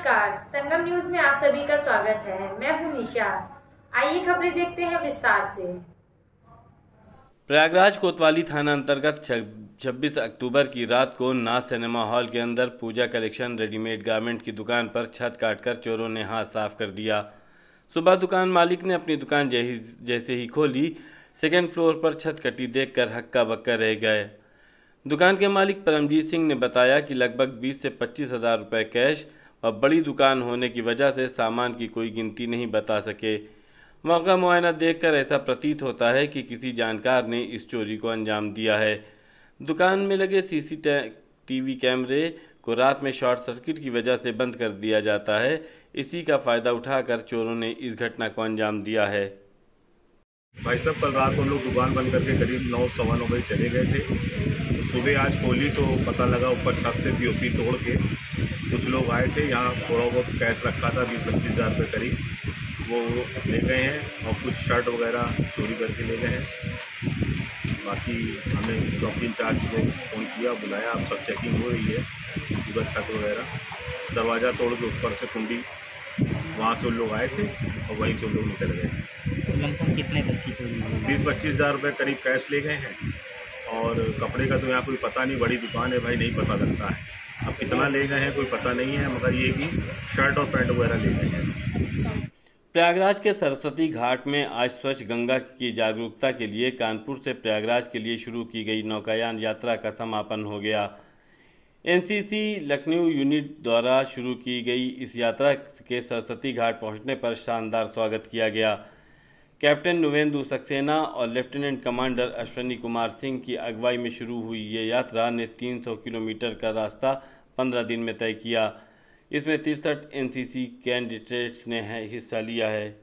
नमस्कार, संगम न्यूज में आप सभी का स्वागत है। मैं हूं निशा। आइए खबरें देखते हैं विस्तार से। प्रयागराज कोतवाली थाना अंतर्गत 26 अक्टूबर की रात को नाज सिनेमा हॉल के अंदर पूजा कलेक्शन रेडीमेड गारमेंट की दुकान पर छत काटकर चोरों ने हाथ साफ कर दिया। सुबह दुकान मालिक ने अपनी दुकान जैसे ही खोली, सेकेंड फ्लोर पर छत कटी देखकर हक्का बक्का रह गए। दुकान के मालिक परमजीत सिंह ने बताया कि लगभग 20 से 25 हज़ार रुपये कैश और बड़ी दुकान होने की वजह से सामान की कोई गिनती नहीं बता सके। मौका मुआयना देखकर ऐसा प्रतीत होता है कि किसी जानकार ने इस चोरी को अंजाम दिया है। दुकान में लगे सीसीटीवी कैमरे को रात में शॉर्ट सर्किट की वजह से बंद कर दिया जाता है। इसी का फ़ायदा उठाकर चोरों ने इस घटना को अंजाम दिया है। भाई साहब, कल रात को लोग दुकान बंद करके करीब 9 सवा 9 बजे चले गए थे। सुबह आज खोली तो पता लगा ऊपर छत से पीओपी तोड़ के कुछ लोग आए थे। यहाँ थोड़ा बहुत कैश रखा था 20-25 हज़ार रुपये करीब, वो ले गए हैं और कुछ शर्ट वगैरह चोरी करके ले गए हैं। बाकी हमें चौकी इंचार्ज को फ़ोन किया, बुलाया, अब सब चेकिंग हो रही है। पूरा छत वगैरह दरवाज़ा तोड़ के ऊपर से कुंडी, वहाँ से उन लोग आए थे और वहीं से उन लोग निकल गए। कितने तक की चोरी? 20-25 हज़ार रुपये करीब कैश ले गए हैं और कपड़े का तो यहाँ कोई पता नहीं, बड़ी दुकान है भाई, नहीं पता लगता है। अब कितना ले गए हैं कोई पता नहीं है, मगर ये कि शर्ट और पैंट वगैरह ले गए हैं। प्रयागराज के सरस्वती घाट में आज स्वच्छ गंगा की जागरूकता के लिए कानपुर से प्रयागराज के लिए शुरू की गई नौकायान यात्रा का समापन हो गया। एनसीसी लखनऊ यूनिट द्वारा शुरू की गई इस यात्रा के सरस्वती घाट पहुंचने पर शानदार स्वागत किया गया। कैप्टन नुवेंदु सक्सेना और लेफ्टिनेंट कमांडर अश्विनी कुमार सिंह की अगुवाई में शुरू हुई ये यात्रा ने 300 किलोमीटर का रास्ता 15 दिन में तय किया। इसमें 63 एनसीसी कैंडिडेट्स ने हिस्सा लिया है।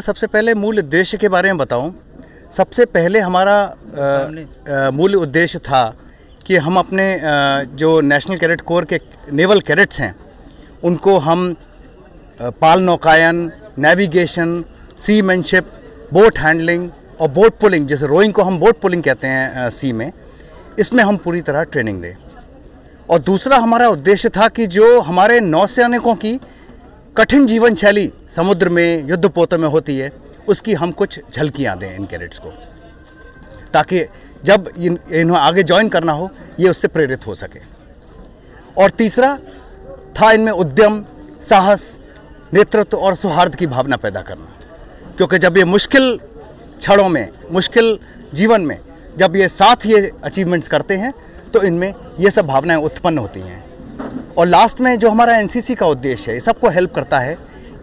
सबसे पहले मूल उद्देश्य के बारे में बताऊं। सबसे पहले हमारा मूल उद्देश्य था कि हम अपने जो नेशनल कैडेट कोर के नेवल कैडेट्स हैं उनको हम पाल नौकायन, नेविगेशन, सीमैनशिप, बोट हैंडलिंग और बोट पुलिंग, जैसे रोइंग को हम बोट पुलिंग कहते हैं सी में, इसमें हम पूरी तरह ट्रेनिंग दें। और दूसरा हमारा उद्देश्य था कि जो हमारे नौसैनिकों की कठिन जीवन शैली समुद्र में, युद्धपोतों में होती है, उसकी हम कुछ झलकियाँ दें इन कैडेट्स को, ताकि जब इन्हें आगे ज्वाइन करना हो ये उससे प्रेरित हो सके। और तीसरा था इनमें उद्यम, साहस, नेतृत्व और सौहार्द की भावना पैदा करना, क्योंकि जब ये मुश्किल क्षणों में, मुश्किल जीवन में जब ये साथ ये अचीवमेंट्स करते हैं तो इनमें ये सब भावनाएं उत्पन्न होती हैं। और लास्ट में जो हमारा एनसीसी का उद्देश्य है, ये सबको हेल्प करता है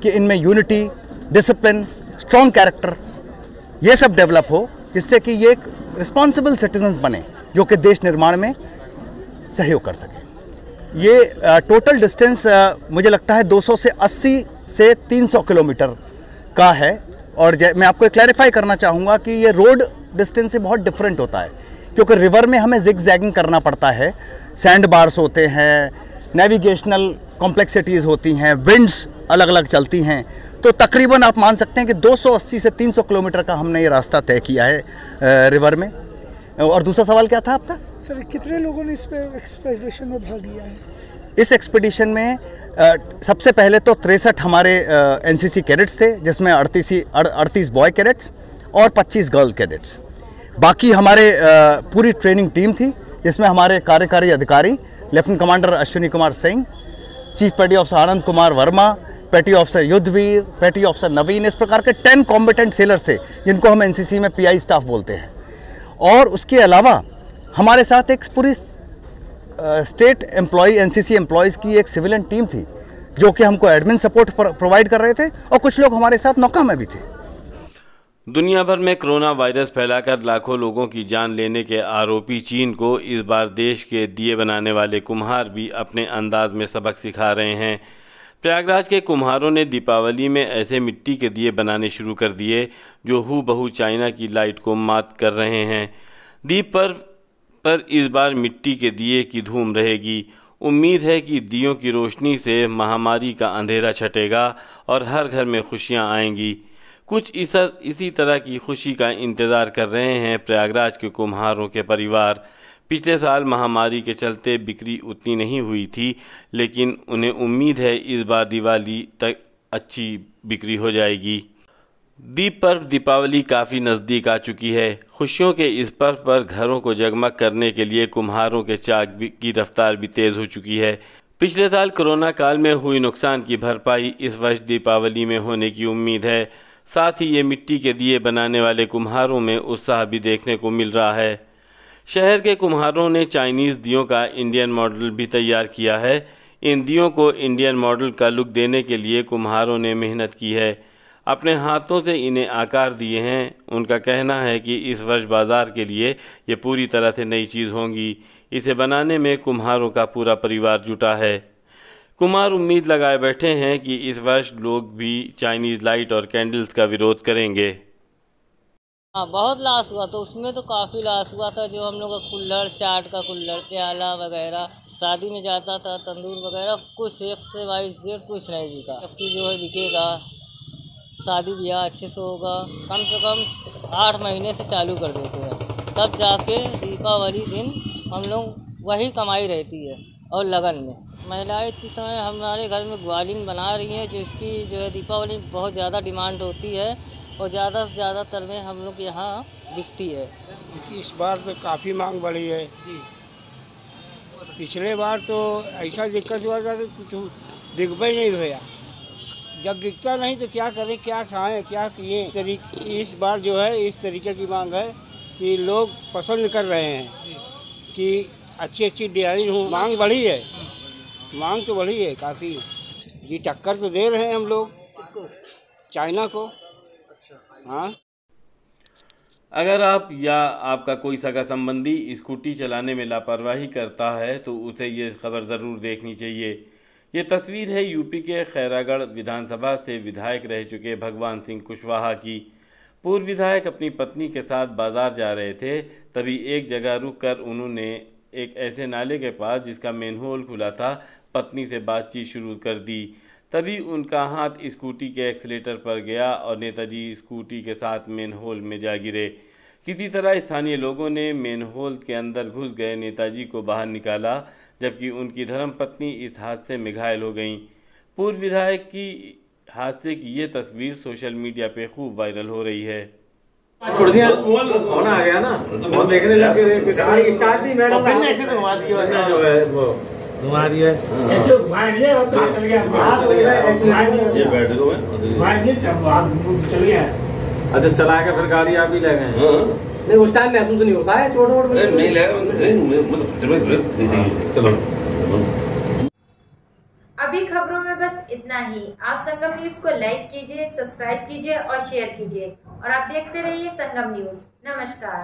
कि इनमें यूनिटी, डिसिप्लिन, स्ट्रॉन्ग कैरेक्टर, ये सब डेवलप हो, जिससे कि ये एक रिस्पॉन्सिबल सिटीजन बने जो कि देश निर्माण में सहयोग कर सके। ये टोटल डिस्टेंस मुझे लगता है 280 से 300 किलोमीटर का है। और मैं आपको क्लैरिफाई करना चाहूँगा कि ये रोड डिस्टेंस से बहुत डिफरेंट होता है, क्योंकि रिवर में हमें जिग जैगिंग करना पड़ता है, सैंड बार्स होते हैं, नेविगेशनल कॉम्प्लेक्सिटीज़ होती हैं, विंड्स अलग अलग चलती हैं। तो तकरीबन आप मान सकते हैं कि 280 से 300 किलोमीटर का हमने ये रास्ता तय किया है रिवर में। और दूसरा सवाल क्या था आपका? सर, कितने लोगों ने इस पे एक्सपेडिशन में भाग लिया है? इस एक्सपेडिशन में सबसे पहले तो 63 हमारे एनसीसी कैडेट्स थे, जिसमें 38 बॉय कैडेट्स और 25 गर्ल कैडेट्स। बाकी हमारे पूरी ट्रेनिंग टीम थी, जिसमें हमारे कार्यकारी अधिकारी lieutenant commander Ashwini Kumar Singh, chief पेटी ऑफिसर आनंद कुमार वर्मा, पेटी ऑफिसर युद्धवीर, पेटी ऑफिसर नवीन, इस प्रकार के 10 कॉम्बिटेंट सेलर्स थे, जिनको हम एनसीसी में पीआई स्टाफ बोलते हैं। और उसके अलावा हमारे साथ एक पूरी स्टेट एम्प्लॉय एनसीसी एम्प्लॉयज़ की एक सिविलियन टीम थी जो कि हमको एडमिन सपोर्ट प्रोवाइड कर रहे थे, और कुछ लोग हमारे साथ नौका में भी थे। दुनिया भर में कोरोना वायरस फैलाकर लाखों लोगों की जान लेने के आरोपी चीन को इस बार देश के दिए बनाने वाले कुम्हार भी अपने अंदाज में सबक सिखा रहे हैं। प्रयागराज के कुम्हारों ने दीपावली में ऐसे मिट्टी के दिए बनाने शुरू कर दिए जो हूबहू चाइना की लाइट को मात कर रहे हैं। दीप पर इस बार मिट्टी के दिए की धूम रहेगी। उम्मीद है कि दियों की रोशनी से महामारी का अंधेरा छटेगा और हर घर में खुशियां आएंगी। कुछ इसी तरह की खुशी का इंतज़ार कर रहे हैं प्रयागराज के कुम्हारों के परिवार। पिछले साल महामारी के चलते बिक्री उतनी नहीं हुई थी, लेकिन उन्हें उम्मीद है इस बार दिवाली तक अच्छी बिक्री हो जाएगी। दीप पर्व दीपावली काफ़ी नज़दीक आ चुकी है। खुशियों के इस पर्व पर घरों को जगमग करने के लिए कुम्हारों के चाक की रफ्तार भी तेज़ हो चुकी है। पिछले साल कोरोना काल में हुई नुकसान की भरपाई इस वर्ष दीपावली में होने की उम्मीद है। साथ ही ये मिट्टी के दिए बनाने वाले कुम्हारों में उत्साह भी देखने को मिल रहा है। शहर के कुम्हारों ने चाइनीज़ दियों का इंडियन मॉडल भी तैयार किया है। इन दियों को इंडियन मॉडल का लुक देने के लिए कुम्हारों ने मेहनत की है, अपने हाथों से इन्हें आकार दिए हैं। उनका कहना है कि इस वर्ष बाज़ार के लिए ये पूरी तरह से नई चीज़ होंगी। इसे बनाने में कुम्हारों का पूरा परिवार जुटा है। कुम्हार उम्मीद लगाए बैठे हैं कि इस वर्ष लोग भी चाइनीज़ लाइट और कैंडल्स का विरोध करेंगे। हाँ, बहुत लॉस हुआ, तो उसमें तो काफ़ी लॉस हुआ था। जो हम लोग का कुल्हड़, चाट का कुल्हड़, प्याला वगैरह, शादी में जाता था तंदूर वगैरह, कुछ एक से 22 कुछ नहीं बिका। जबकि जो है बिकेगा, शादी ब्याह अच्छे से होगा। कम से कम 8 महीने से चालू कर देते हैं, तब जाके दीपावली दिन हम लोग वही कमाई रहती है। और लगन में महिलाएं इस समय हमारे घर में ग्वालिन बना रही हैं, जिसकी जो है दीपावली में बहुत ज़्यादा डिमांड होती है और ज़्यादा से ज़्यादातर में हम लोग यहाँ बिकती है। इस बार तो काफ़ी मांग बढ़ी है जी। पिछले बार तो ऐसा दिक्कत हुआ था कि कुछ दिख ही नहीं भैया। जब दिखता नहीं तो क्या करें, क्या खाएं, क्या पिएं। इस बार जो है इस तरीके की मांग है कि लोग पसंद कर रहे हैं कि अच्छी अच्छी डिज़ाइन हो। मांग बढ़ी है, मांग तो बढ़ी है काफ़ी जी। टक्कर तो दे रहे हैं हम लोग इसको, चाइना को। हाँ, अगर आप या आपका कोई सगा संबंधी स्कूटी चलाने में लापरवाही करता है तो उसे ये खबर ज़रूर देखनी चाहिए। ये तस्वीर है यूपी के खैरागढ़ विधानसभा से विधायक रह चुके भगवान सिंह कुशवाहा की। पूर्व विधायक अपनी पत्नी के साथ बाजार जा रहे थे, तभी एक जगह रुककर उन्होंने एक ऐसे नाले के पास जिसका मेनहोल खुला था पत्नी से बातचीत शुरू कर दी। तभी उनका हाथ स्कूटी के एक्सीलेटर पर गया और नेताजी स्कूटी के साथ मेनहोल में जा गिरे। किसी तरह स्थानीय लोगों ने मेनहोल के अंदर घुस गए नेताजी को बाहर निकाला, जबकि उनकी धर्मपत्नी इस हादसे में घायल हो गईं। पूर्व विधायक की हादसे की ये तस्वीर सोशल मीडिया पे खूब वायरल हो रही है। छोड़ दिया, होना आ गया ना, वो देखने लगे स्टार्ट थी मैडम का एक्सीडेंट हुआ था, जो है वो घुमा दिया। अच्छा, चला के फिर गाड़ी आप ही ले गए? नहीं, उस टाइम महसूस नहीं होता है, चोट वोट नहीं चलो। अभी खबरों में बस इतना ही। आप संगम न्यूज को लाइक कीजिए, सब्सक्राइब कीजिए और शेयर कीजिए, और आप देखते रहिए संगम न्यूज। नमस्कार।